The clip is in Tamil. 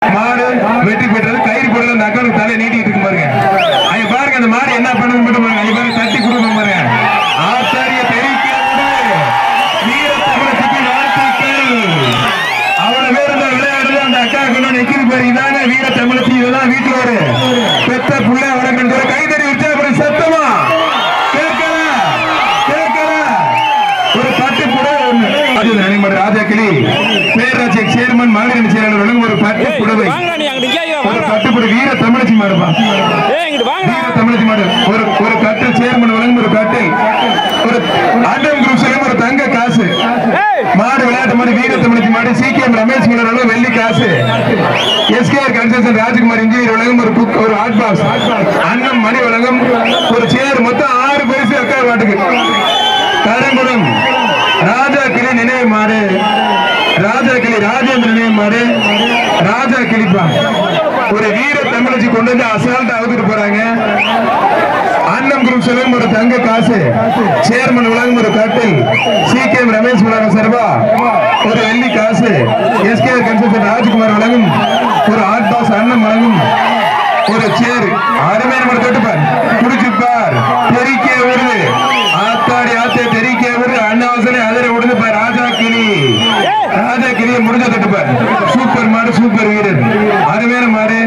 மாடு வெற்றி பெற்றது. கயிறு போடுறது அந்த அக்காவுக்கு தலை நீட்டிட்டு இருக்கு பாருங்க. அங்க பாருங்க அந்த மாடு என்ன பண்ணுது மட்டும் பாருங்க. அங்க பாருங்க தட்டி கொடுக்க பாருங்க. ஆச்சாரிய தெரிவிக்கிறது வீர தமிழத்துக்கு வாழ்த்துக்கள். அவ்வளவு பேர் இந்த விளையாடுறது அந்த அக்காவுக்கு நிற்கிது பாரு. இதாங்க வீர தமிழச்சி. இதெல்லாம் வீட்டுல ஒரு பெத்த புள்ள வளர்க்கின்ற கைதறி வச்சா அப்புறம் சத்தமா கேட்கல கேட்கல ஒரு பட்டு புடவை ஒண்ணு ராஜா கிளி பேராட்சி சேர்மன் மாநில செயலாளர் ஒரு பட்டு புடவை கட்டுப்படி வீர தமிழச்சி மாடுப்பா. வீர தமிழச்சி மாடு ஒரு கட்டு சேர்மன் வழங்கும் ஒரு கட்டு ஒரு ஆட்டம் குரூப் ஒரு தங்க காசு மாடு விளையாட்டு மாடு வீர தமிழச்சி மாடு சிகேஎம் ரமேஷ் மலர் வெள்ளி காசு எஸ்கேஆர் கன்ஸ்ட்ரக்ஷன் ராஜ்குமார் இன்ஜினியர் வழங்கும் ஒரு ஹாட் பாக்ஸ் அண்ணன் மணி வழங்கும் ஒரு சேர் மொத்தம் 6 பரிசு அக்கா மாட்டுக்கு. கரங்குளம் ராஜா கிளி நினைவு மாடு ராஜா கிளி ராஜேந்திர நினைவு மாடு ராஜா கிளிப்பா ஒரு வீர தமிழச்சி கொண்டு வந்து அசால்ட்டா அவுத்துட்டு போறாங்க. அண்ணம் குரூப் செல்லும் ஒரு தங்க காசு சேர்மன் வழங்கும் ஒரு கட்டில் சிகேஎம் ரமேஷ் வழங்கும் சர்வா ஒரு வெள்ளி காசு எஸ்கேஆர் கன்ஸ்ட்ரக்ஷன் ராஜ்குமார் வழங்கும் ஒரு ஹாட் பாக்ஸ் அண்ணன் வழங்கும் ஒரு சேர் அருமையான ஒரு தொட்டுப்பார் குடிச்சுப்பார் தெரிக்க வருது ஆத்தாடி ஆத்தே தெரிக்க வருது அண்ணாவசனை அதிர விடுது பார். ராஜா கிளியை முடிஞ்ச தொட்டுப்பார். சூப்பர் மாடு சூப்பர் வீரர் அருமையான மாடு